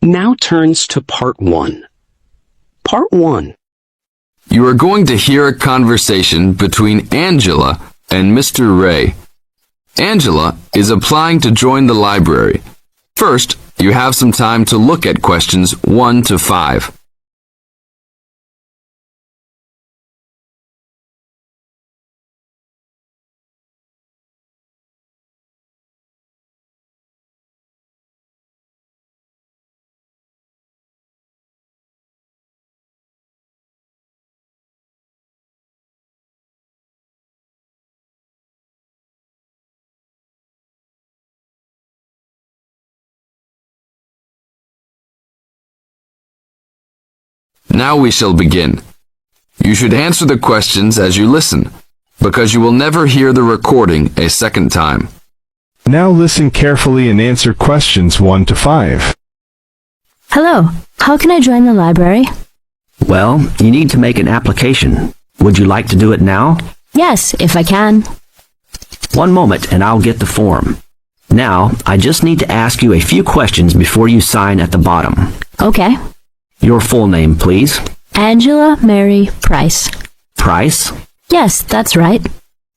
Now turns to Part 1. Part 1. You are going to hear a conversation between Angela and Mr. Ray. Angela is applying to join the library. First, you have some time to look at questions 1 to 5. Now we shall begin. You should answer the questions as you listen, because you will never hear the recording a second time. Now listen carefully and answer questions 1 to 5. Hello, how can I join the library? Well, you need to make an application. Would you like to do it now? Yes, if I can. One moment and I'll get the form. Now, I just need to ask you a few questions before you sign at the bottom. Okay. Your full name, please. Angela Mary Price. Price? Yes, that's right.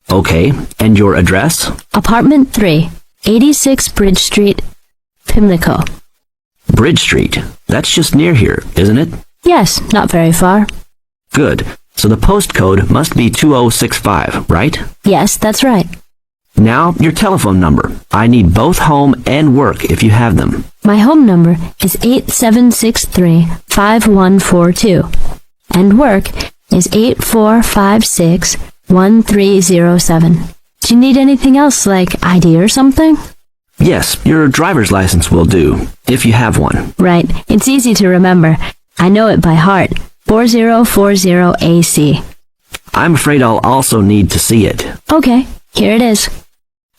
Okay, and your address? Apartment 3, 86 Bridge Street, Pimlico. Bridge Street. That's just near here, isn't it? Yes, not very far. Good. So the postcode must be 2065, right? Yes, that's right. Now, your telephone number. I need both home and work if you have them. My home number is 8763-5142, and work is 8456-1307. Do you need anything else, like ID or something? Yes, your driver's license will do, if you have one. Right. It's easy to remember. I know it by heart. 4040AC. I'm afraid I'll also need to see it. Okay, here it is.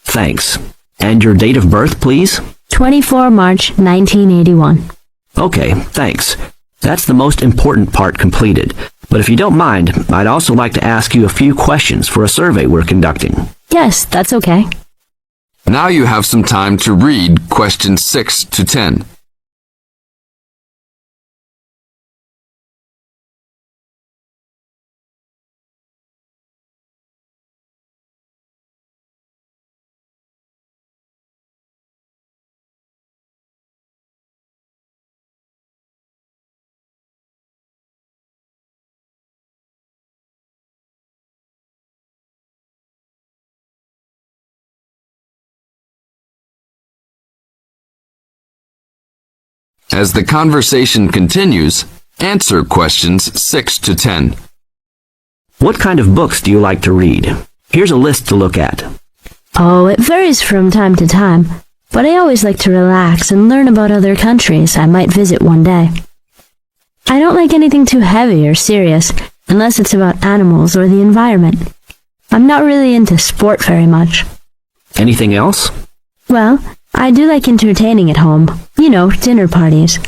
Thanks. And your date of birth, please? 24 March 1981. Okay, thanks. That's the most important part completed. But if you don't mind, I'd also like to ask you a few questions for a survey we're conducting. Yes, that's okay. Now you have some time to read questions 6 to 10. As the conversation continues, answer questions 6 to 10. What kind of books do you like to read? Here's a list to look at. Oh, it varies from time to time, but I always like to relax and learn about other countries I might visit one day. I don't like anything too heavy or serious, unless it's about animals or the environment. I'm not really into sport very much. Anything else? Well, I do like entertaining at home. You know, dinner parties.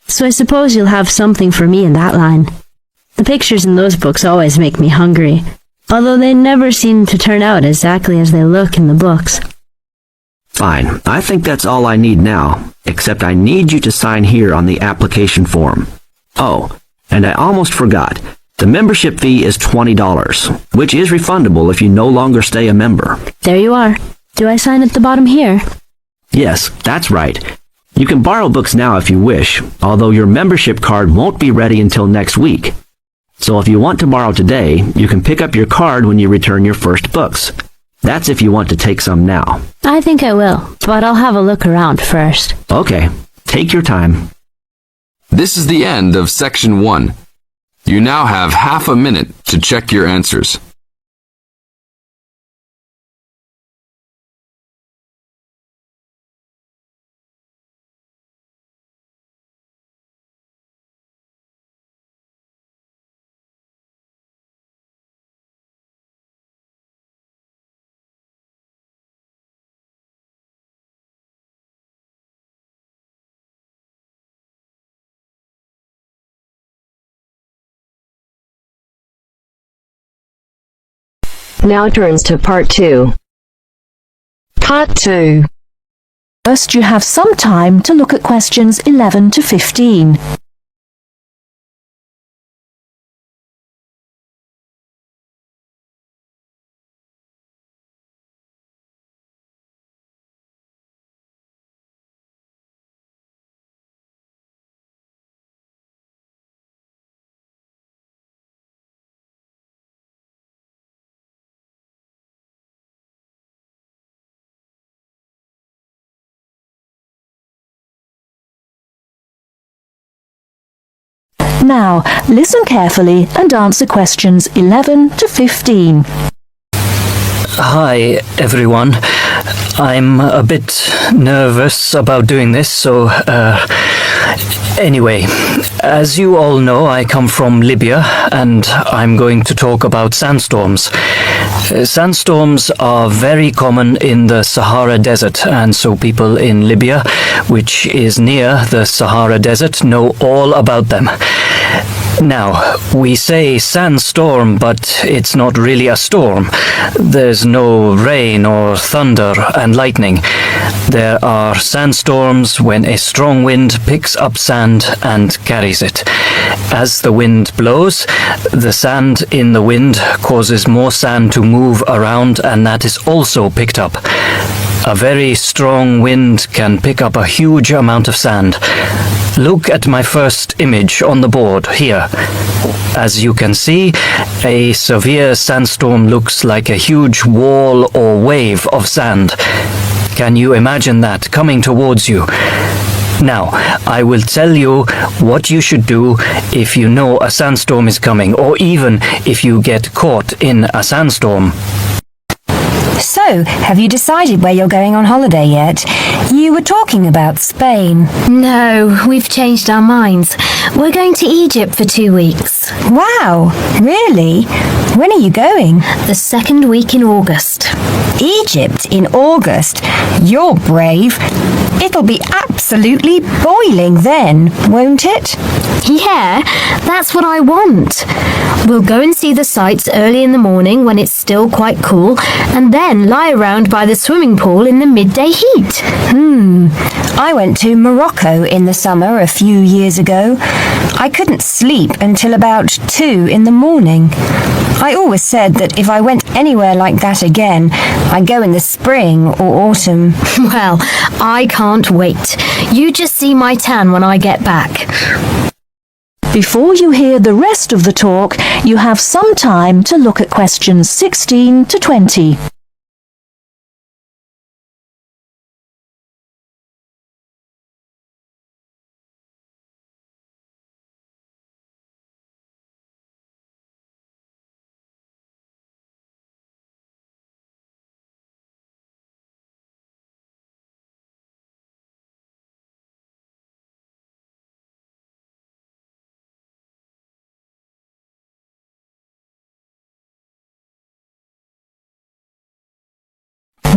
So I suppose you'll have something for me in that line. The pictures in those books always make me hungry, although they never seem to turn out exactly as they look in the books. Fine. I think that's all I need now, except I need you to sign here on the application form. Oh, and I almost forgot. The membership fee is $20, which is refundable if you no longer stay a member. There you are. Do I sign at the bottom here? Yes, that's right. You can borrow books now if you wish, although your membership card won't be ready until next week. So if you want to borrow today, you can pick up your card when you return your first books. That's if you want to take some now. I think I will, but I'll have a look around first. Okay, take your time. This is the end of Section 1. You now have half a minute to check your answers. Now turns to Part 2. Part 2. First, you have some time to look at questions 11 to 15. Now, listen carefully and answer questions 11 to 15. Hi, everyone. I'm a bit nervous about doing this, so, anyway, as you all know, I come from Libya, and I'm going to talk about sandstorms. Sandstorms are very common in the Sahara Desert, and so people in Libya, which is near the Sahara Desert, know all about them. Now, we say sandstorm, but it's not really a storm. There's no rain or thunder and lightning. There are sandstorms when a strong wind picks up sand and carries it. As the wind blows, the sand in the wind causes more sand to move around, and that is also picked up. A very strong wind can pick up a huge amount of sand. Look at my first image on the board here. As you can see, a severe sandstorm looks like a huge wall or wave of sand. Can you imagine that coming towards you? Now, I will tell you what you should do if you know a sandstorm is coming, or even if you get caught in a sandstorm. So, have you decided where you're going on holiday yet? You were talking about Spain. No, we've changed our minds. We're going to Egypt for 2 weeks. Wow, really? When are you going? The second week in August. Egypt in August? You're brave. It'll be absolutely boiling then, won't it? Yeah, that's what I want. We'll go and see the sights early in the morning when it's still quite cool, and then lie around by the swimming pool in the midday heat. I went to Morocco in the summer a few years ago. I couldn't sleep until about 2 in the morning. I always said that if I went anywhere like that again, I'd go in the spring or autumn. Well, I can't wait. You just see my tan when I get back. Before you hear the rest of the talk, you have some time to look at questions 16 to 20.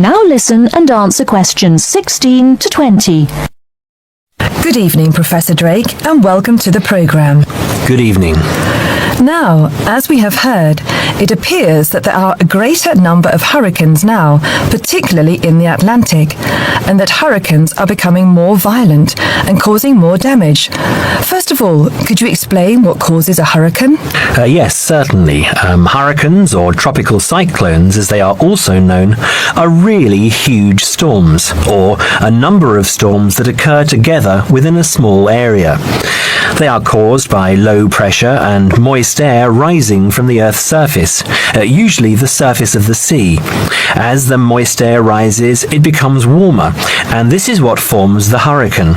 Now listen and answer questions 16 to 20. Good evening, Professor Drake, and welcome to the programme. Good evening. Now, as we have heard, it appears that there are a greater number of hurricanes now, particularly in the Atlantic, and that hurricanes are becoming more violent and causing more damage. First of all, could you explain what causes a hurricane? Yes, certainly. Hurricanes, or tropical cyclones as they are also known, are really huge storms, or a number of storms that occur together within a small area. They are caused by low pressure and moist air rising from the Earth's surface, usually the surface of the sea. As the moist air rises, it becomes warmer, and this is what forms the hurricane.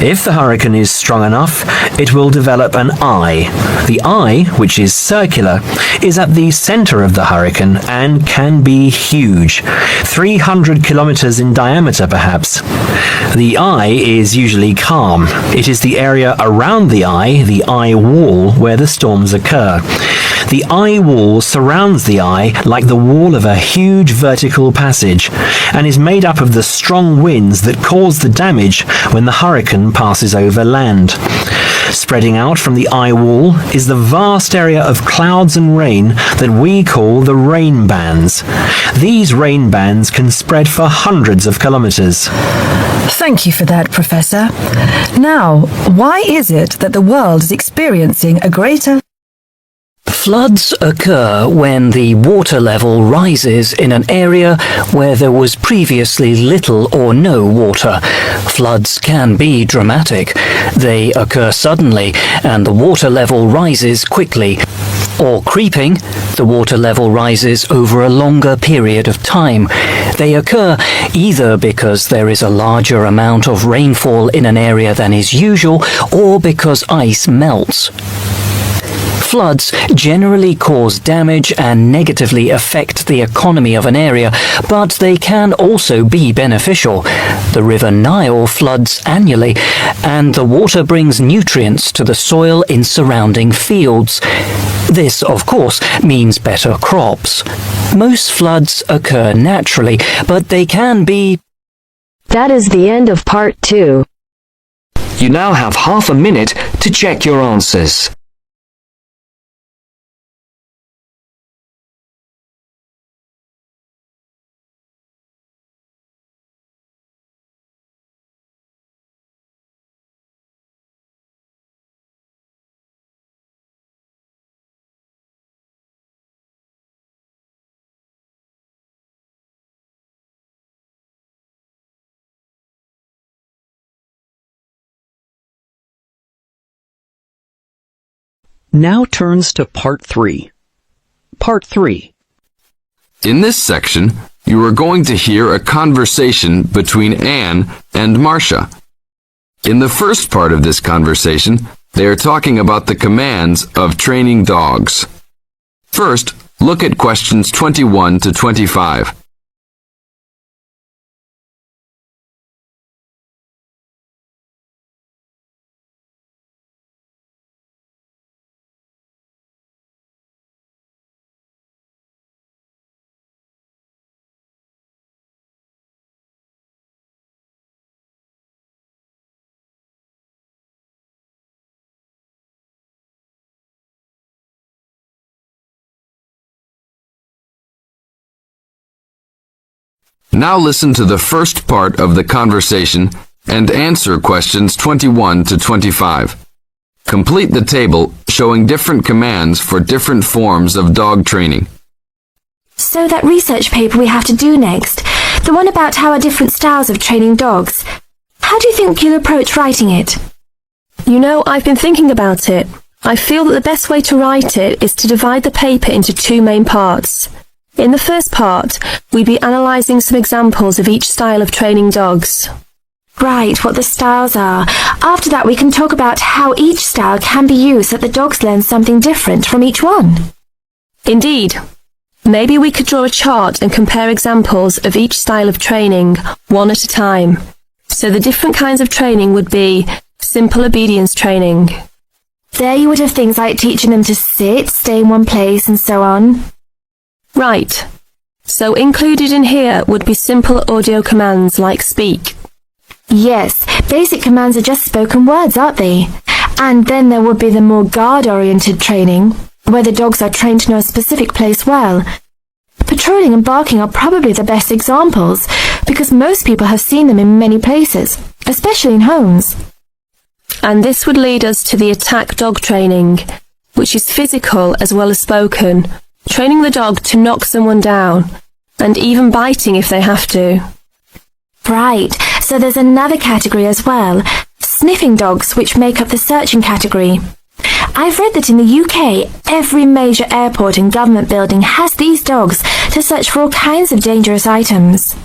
If the hurricane is strong enough, it will develop an eye. The eye, which is circular, is at the center of the hurricane and can be huge, 300 kilometers in diameter perhaps. The eye is usually calm. It is the area around the eye wall, where the storms occur. The eye wall surrounds the eye like the wall of a huge vertical passage and is made up of the strong winds that cause the damage when the hurricane passes over land. Spreading out from the eye wall is the vast area of clouds and rain that we call the rain bands. These rain bands can spread for hundreds of kilometers. Thank you for that, Professor. Now, why is it that the world is experiencing a greater... Floods occur when the water level rises in an area where there was previously little or no water. Floods can be dramatic. They occur suddenly and the water level rises quickly. Or creeping, the water level rises over a longer period of time. They occur either because there is a larger amount of rainfall in an area than is usual, or because ice melts. Floods generally cause damage and negatively affect the economy of an area, but they can also be beneficial. The River Nile floods annually, and the water brings nutrients to the soil in surrounding fields. This, of course, means better crops. Most floods occur naturally, but they can be... That is the end of part 2. You now have half a minute to check your answers. Now turns to Part 3. Part 3. In this section, you are going to hear a conversation between Anne and Marcia. In the first part of this conversation, they are talking about the commands of training dogs. First, look at questions 21 to 25. Now listen to the first part of the conversation and answer questions 21 to 25. Complete the table showing different commands for different forms of dog training. So that research paper we have to do next, the one about how are different styles of training dogs, how do you think you'll approach writing it? You know, I've been thinking about it. I feel that the best way to write it is to divide the paper into 2 main parts. In the first part, we'd be analysing some examples of each style of training dogs. Right, what the styles are. After that, we can talk about how each style can be used so that the dogs learn something different from each one. Indeed. Maybe we could draw a chart and compare examples of each style of training, one at a time. So the different kinds of training would be simple obedience training. There you would have things like teaching them to sit, stay in one place, and so on. Right. So included in here would be simple audio commands like speak. Yes, basic commands are just spoken words, aren't they? And then there would be the more guard-oriented training, where the dogs are trained to know a specific place well. Patrolling and barking are probably the best examples, because most people have seen them in many places, especially in homes. And this would lead us to the attack dog training, which is physical as well as spoken, training the dog to knock someone down, and even biting if they have to. Right, so there's another category as well, sniffing dogs, which make up the searching category. I've read that in the UK, every major airport and government building has these dogs to search for all kinds of dangerous items.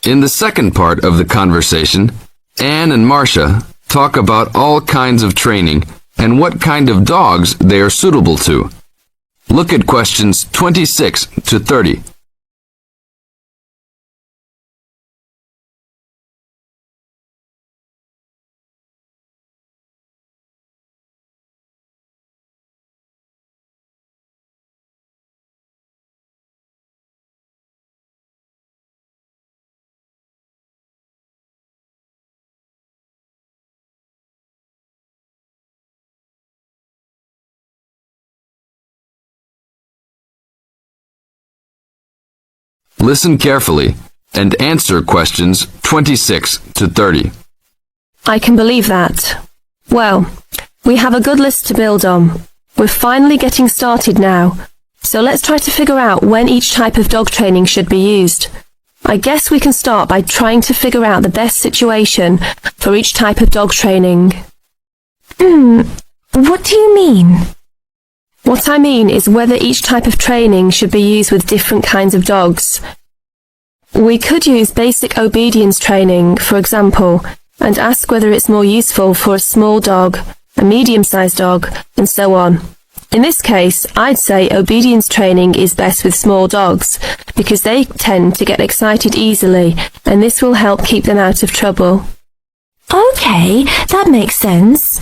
In the second part of the conversation, Anne and Marcia talk about all kinds of training and what kind of dogs they are suitable to. Look at questions 26 to 30. Listen carefully and answer questions 26 to 30. I can believe that. Well, we have a good list to build on. We're finally getting started now. So let's try to figure out when each type of dog training should be used. I guess we can start by trying to figure out the best situation for each type of dog training. What do you mean? What I mean is whether each type of training should be used with different kinds of dogs. We could use basic obedience training, for example, and ask whether it's more useful for a small dog, a medium-sized dog, and so on. In this case, I'd say obedience training is best with small dogs, because they tend to get excited easily, and this will help keep them out of trouble. Okay, that makes sense.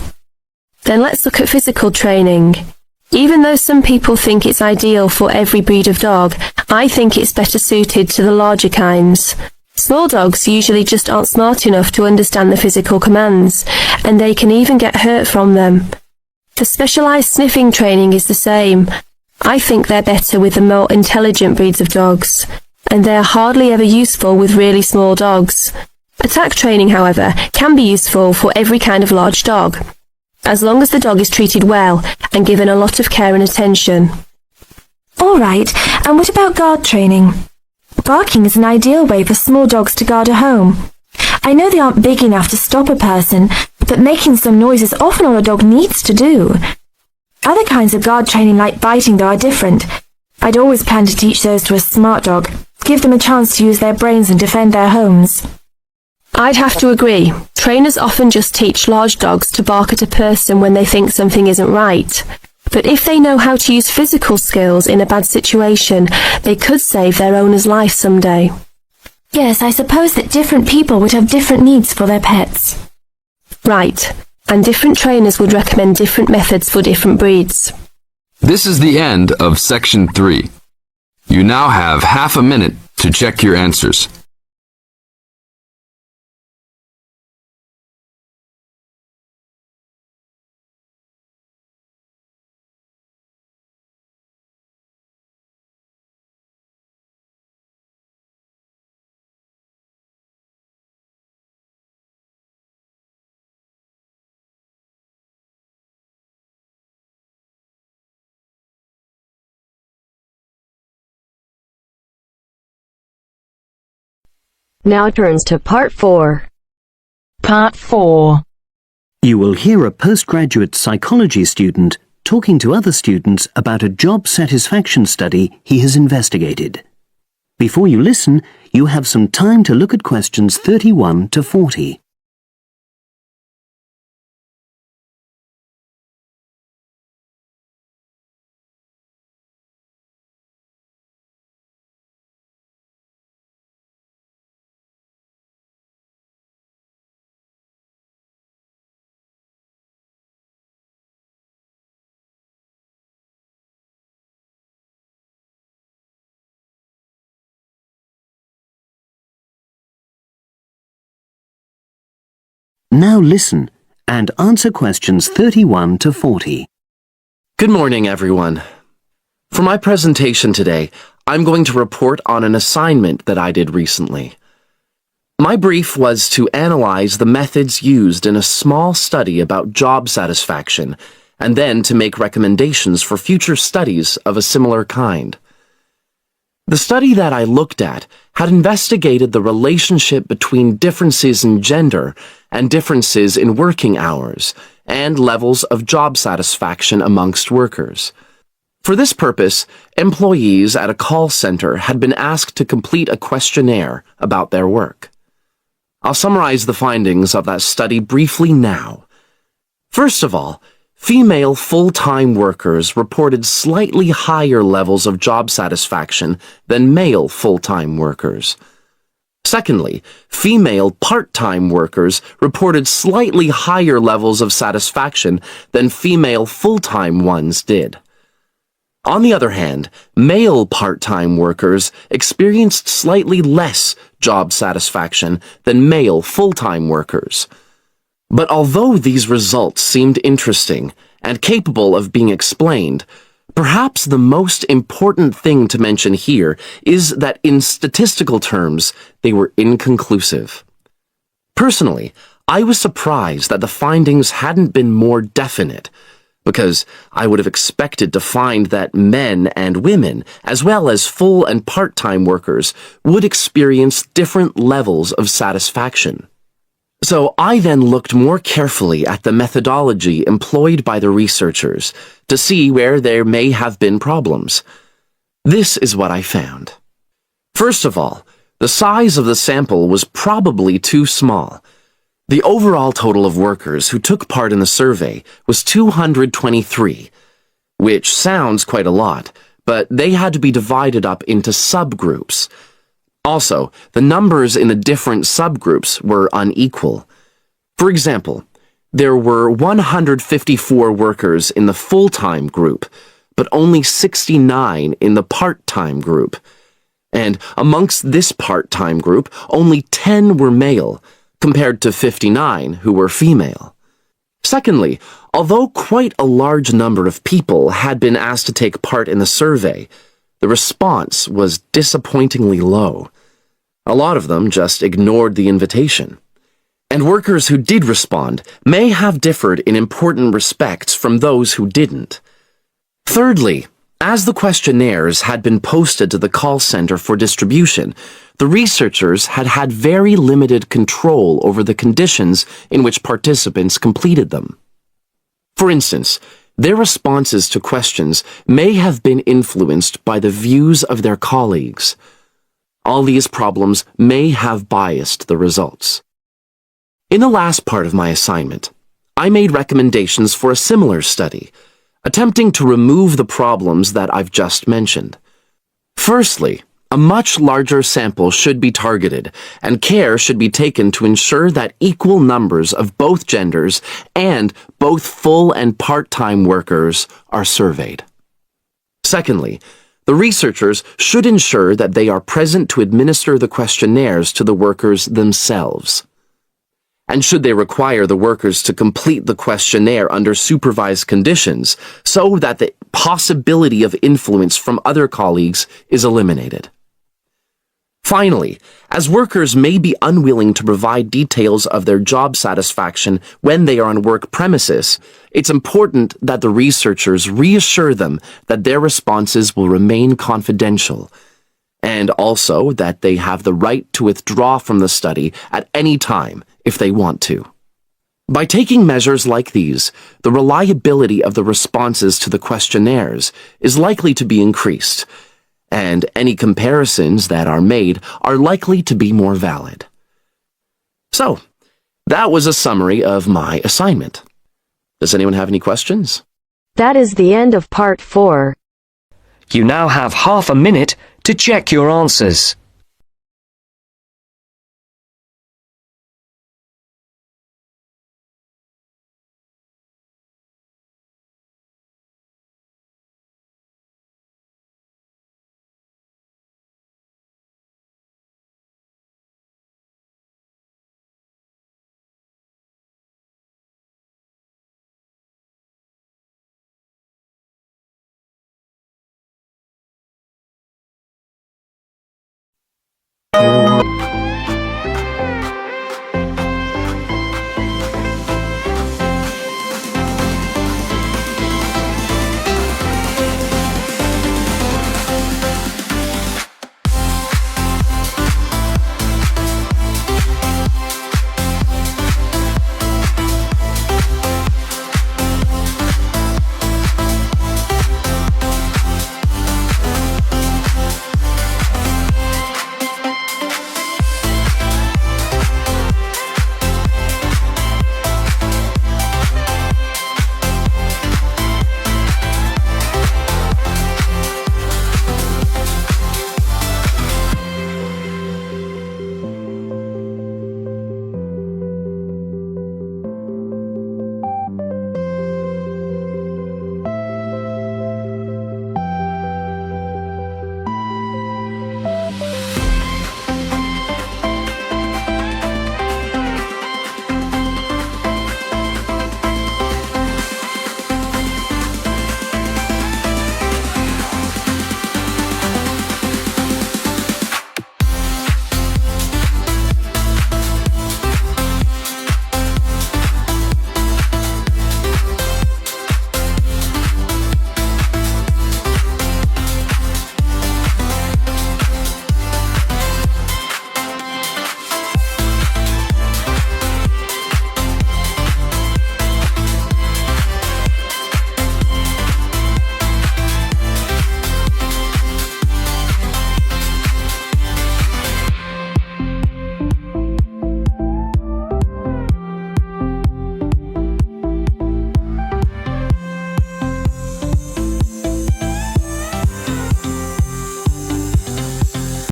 Then let's look at physical training. Even though some people think it's ideal for every breed of dog, I think it's better suited to the larger kinds. Small dogs usually just aren't smart enough to understand the physical commands, and they can even get hurt from them. The specialized sniffing training is the same. I think they're better with the more intelligent breeds of dogs, and they're hardly ever useful with really small dogs. Attack training, however, can be useful for every kind of large dog, as long as the dog is treated well and given a lot of care and attention. All right, and what about guard training? Barking is an ideal way for small dogs to guard a home. I know they aren't big enough to stop a person, but making some noise is often all a dog needs to do. Other kinds of guard training like biting, though, are different. I'd always plan to teach those to a smart dog, give them a chance to use their brains and defend their homes. I'd have to agree. Trainers often just teach large dogs to bark at a person when they think something isn't right. But if they know how to use physical skills in a bad situation, they could save their owner's life someday. Yes, I suppose that different people would have different needs for their pets. Right, and different trainers would recommend different methods for different breeds. This is the end of Section 3. You now have half a minute to check your answers. Now turns to Part 4. Part 4. You will hear a postgraduate psychology student talking to other students about a job satisfaction study he has investigated. Before you listen, you have some time to look at questions 31 to 40. Now listen and answer questions 31 to 40. Good morning, everyone. For my presentation today, I'm going to report on an assignment that I did recently. My brief was to analyze the methods used in a small study about job satisfaction, and then to make recommendations for future studies of a similar kind. The study that I looked at had investigated the relationship between differences in gender and differences in working hours and levels of job satisfaction amongst workers. For this purpose, employees at a call center had been asked to complete a questionnaire about their work. I'll summarize the findings of that study briefly now. First of all, female full-time workers reported slightly higher levels of job satisfaction than male full-time workers. Secondly, female part-time workers reported slightly higher levels of satisfaction than female full-time ones did. On the other hand, male part-time workers experienced slightly less job satisfaction than male full-time workers. But although these results seemed interesting and capable of being explained, Perhaps the most important thing to mention here is that in statistical terms, they were inconclusive. Personally, I was surprised that the findings hadn't been more definite, because I would have expected to find that men and women, as well as full and part-time workers, would experience different levels of satisfaction. So I then looked more carefully at the methodology employed by the researchers to see where there may have been problems. This is what I found. First of all, the size of the sample was probably too small. The overall total of workers who took part in the survey was 223, which sounds quite a lot, but they had to be divided up into subgroups. Also, the numbers in the different subgroups were unequal. For example, there were 154 workers in the full-time group, but only 69 in the part-time group. And amongst this part-time group, only 10 were male, compared to 59 who were female. Secondly, although quite a large number of people had been asked to take part in the survey, the response was disappointingly low. A lot of them just ignored the invitation. And workers who did respond may have differed in important respects from those who didn't. Thirdly, as the questionnaires had been posted to the call center for distribution, the researchers had had very limited control over the conditions in which participants completed them. For instance, their responses to questions may have been influenced by the views of their colleagues. All these problems may have biased the results. In the last part of my assignment, I made recommendations for a similar study, attempting to remove the problems that I've just mentioned. Firstly, a much larger sample should be targeted, and care should be taken to ensure that equal numbers of both genders and both full and part-time workers are surveyed. Secondly, the researchers should ensure that they are present to administer the questionnaires to the workers themselves. And should they require the workers to complete the questionnaire under supervised conditions so that the possibility of influence from other colleagues is eliminated. Finally, as workers may be unwilling to provide details of their job satisfaction when they are on work premises, it's important that the researchers reassure them that their responses will remain confidential, and also that they have the right to withdraw from the study at any time if they want to. By taking measures like these, the reliability of the responses to the questionnaires is likely to be increased, and any comparisons that are made are likely to be more valid. So, that was a summary of my assignment. Does anyone have any questions? That is the end of part 4. You now have half a minute to check your answers.